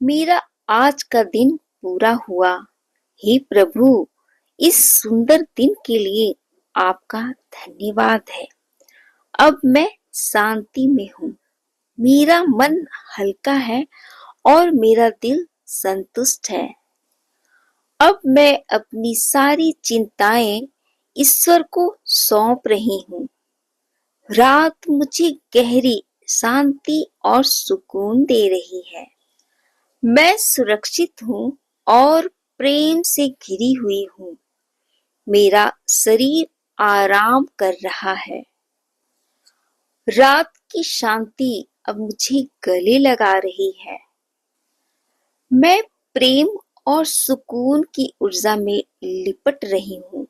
मेरा आज का दिन पूरा हुआ। हे प्रभु, इस सुंदर दिन के लिए आपका धन्यवाद है। अब मैं शांति में हूँ। मेरा मन हल्का है और मेरा दिल संतुष्ट है। अब मैं अपनी सारी चिंताएं ईश्वर को सौंप रही हूँ। रात मुझे गहरी शांति और सुकून दे रही है। मैं सुरक्षित हूँ और प्रेम से घिरी हुई हूँ। मेरा शरीर आराम कर रहा है। रात की शांति अब मुझे गले लगा रही है। मैं प्रेम और सुकून की ऊर्जा में लिपट रही हूँ।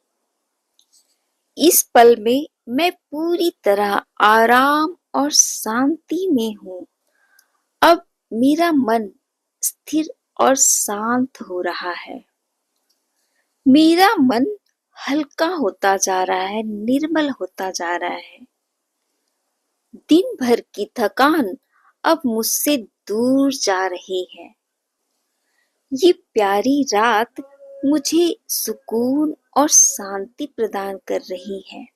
इस पल में मैं पूरी तरह आराम और शांति में हूँ। अब मेरा मन स्थिर और शांत हो रहा है। मेरा मन हल्का होता जा रहा है, निर्मल होता जा रहा है। दिन भर की थकान अब मुझसे दूर जा रही है। ये प्यारी रात मुझे सुकून और शांति प्रदान कर रही है।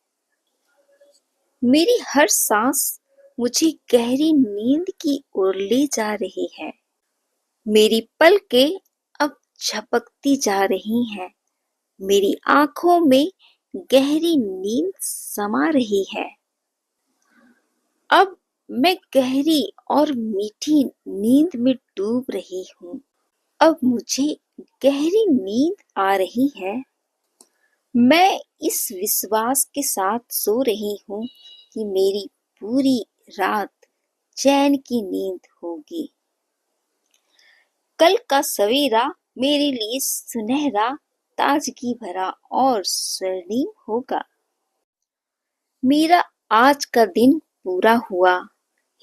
मेरी हर सांस मुझे गहरी नींद की ओर ले जा रही है। मेरी पलकें अब झपकती जा रही हैं। मेरी आंखों में गहरी नींद समा रही है। अब मैं गहरी और मीठी नींद में डूब रही हूँ। अब मुझे गहरी नींद आ रही है। मैं इस विश्वास के साथ सो रही हूँ कि मेरी पूरी रात चैन की नींद होगी। कल का सवेरा मेरे लिए सुनहरा, ताजगी भरा और स्वर्णिम होगा। मेरा आज का दिन पूरा हुआ।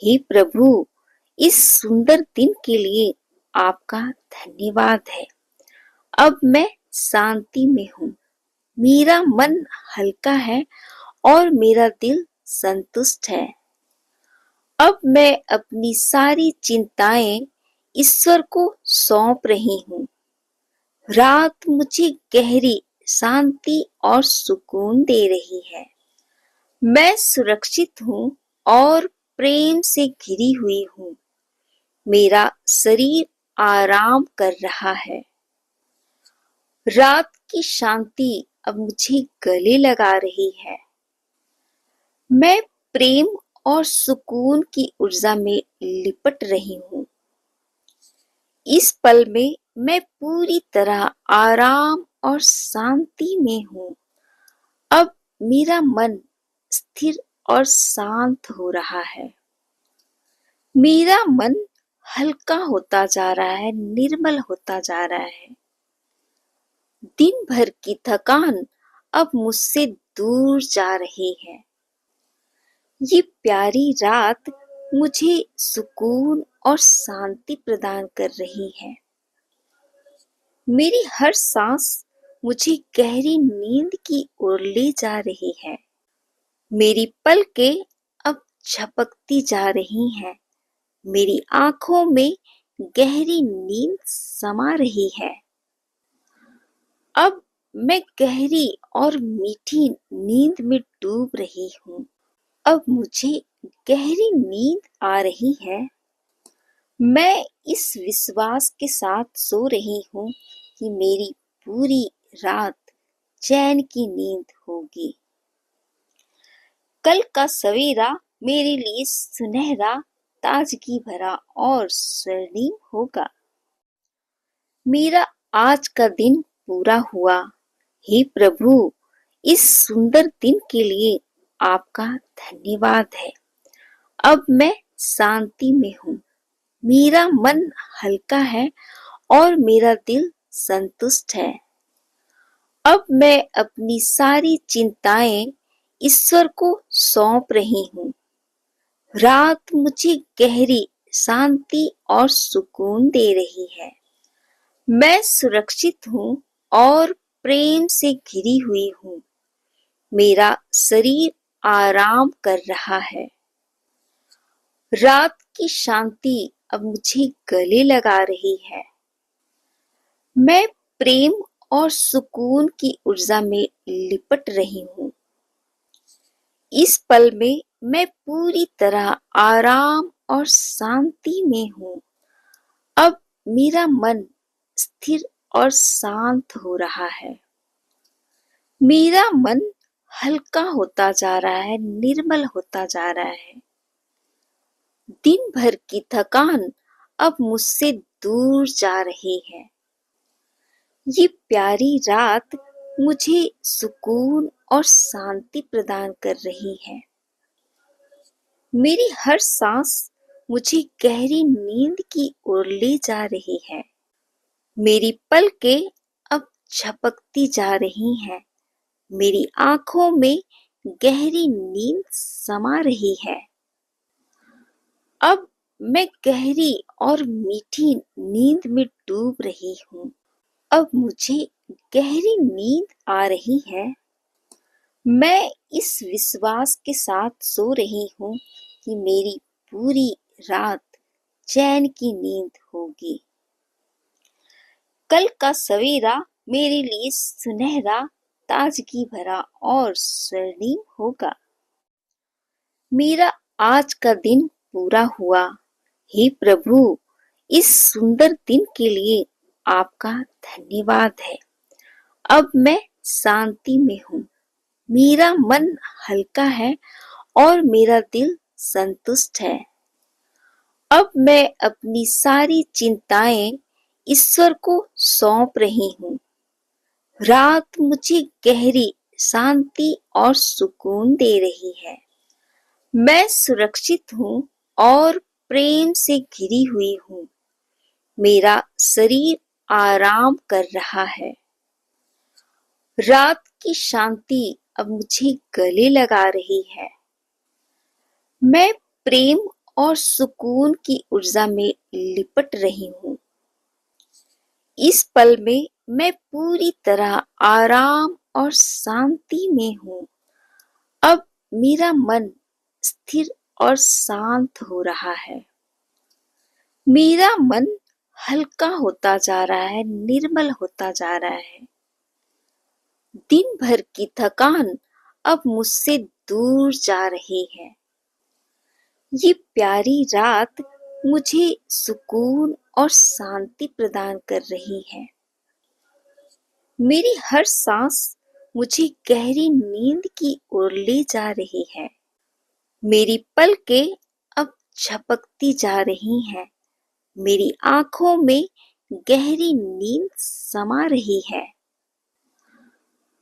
हे प्रभु, इस सुंदर दिन के लिए आपका धन्यवाद है। अब मैं शांति में हूँ। मेरा मन हल्का है और मेरा दिल संतुष्ट है। अब मैं अपनी सारी चिंताएं ईश्वर को सौंप रही हूँ। रात मुझे गहरी शांति और सुकून दे रही है। मैं सुरक्षित हूँ और प्रेम से घिरी हुई हूँ। मेरा शरीर आराम कर रहा है। रात की शांति अब मुझे गले लगा रही है। मैं प्रेम और सुकून की ऊर्जा में लिपट रही हूँ। इस पल में मैं पूरी तरह आराम और शांति में हूँ। अब मेरा मन स्थिर और शांत हो रहा है। मेरा मन हल्का होता जा रहा है, निर्मल होता जा रहा है। दिन भर की थकान अब मुझसे दूर जा रही है। ये प्यारी रात मुझे सुकून और शांति प्रदान कर रही है। मेरी हर सांस मुझे गहरी नींद की ओर ले जा रही है। मेरी पलकें अब झपकती जा रही हैं। मेरी आंखों में गहरी नींद समा रही है। अब मैं गहरी और मीठी नींद में डूब रही हूँ। अब मुझे गहरी नींद आ रही है। मैं इस विश्वास के साथ सो रही हूँ कि मेरी पूरी रात चैन की नींद होगी। कल का सवेरा मेरे लिए सुनहरा, ताजगी भरा और स्वर्णिम होगा। मेरा आज का दिन पूरा हुआ। हे प्रभु, इस सुंदर दिन के लिए आपका धन्यवाद है। अब मैं शांति में हूँ। मेरा मन हल्का है और मेरा दिल संतुष्ट है। अब मैं अपनी सारी चिंताएं ईश्वर को सौंप रही हूँ। रात मुझे गहरी शांति और सुकून दे रही है। मैं सुरक्षित हूँ और प्रेम से घिरी हुई हूँ। मेरा शरीर आराम कर रहा है। रात की शांति अब मुझे गले लगा रही है। मैं प्रेम और सुकून की ऊर्जा में लिपट रही हूँ। इस पल में मैं पूरी तरह आराम और शांति में हूँ। अब मेरा मन स्थिर और शांत हो रहा है। मेरा मन हल्का होता जा रहा है, निर्मल होता जा रहा है। दिन भर की थकान अब मुझसे दूर जा रही है। ये प्यारी रात मुझे सुकून और शांति प्रदान कर रही है। मेरी हर सांस मुझे गहरी नींद की ओर ले जा रही है। मेरी पलकें अब झपकती जा रही हैं। मेरी आंखों में गहरी नींद समा रही है। अब मैं गहरी और मीठी नींद में डूब रही हूँ। अब मुझे गहरी नींद आ रही है। मैं इस विश्वास के साथ सो रही हूँ कि मेरी पूरी रात चैन की नींद होगी। कल का सवेरा मेरे लिए सुनहरा, ताजगी भरा और स्वर्णिम होगा। मेरा आज का दिन पूरा हुआ। हे प्रभु, इस सुंदर दिन के लिए आपका धन्यवाद है। अब मैं शांति में हूँ। मेरा मन हल्का है और मेरा दिल संतुष्ट है। अब मैं अपनी सारी चिंताएं ईश्वर को सौंप रही हूँ। रात मुझे गहरी शांति और सुकून दे रही है। मैं सुरक्षित हूँ और प्रेम से घिरी हुई हूँ। मेरा शरीर आराम कर रहा है। रात की शांति अब मुझे गले लगा रही है। मैं प्रेम और सुकून की ऊर्जा में लिपट रही हूँ। इस पल में मैं पूरी तरह आराम और शांति में हूँ। अब मेरा मन स्थिर और शांत हो रहा है। मेरा मन हल्का होता जा रहा है, निर्मल होता जा रहा है। दिन भर की थकान अब मुझसे दूर जा रही है। ये प्यारी रात मुझे सुकून और शांति प्रदान कर रही है। मेरी हर सांस मुझे गहरी नींद की ओर ले जा रही है। मेरी पलकें अब झपकती जा रही हैं। मेरी आंखों में गहरी नींद समा रही है।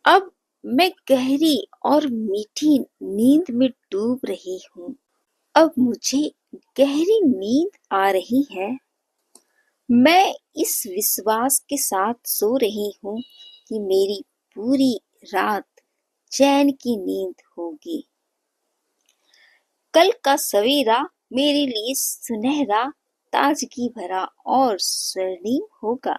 अब मैं गहरी और मीठी नींद में डूब रही हूँ। अब मुझे गहरी नींद आ रही है। मैं इस विश्वास के साथ सो रही हूँ कि मेरी पूरी रात चैन की नींद होगी। कल का सवेरा मेरे लिए सुनहरा, ताजगी भरा और स्वर्णिम होगा।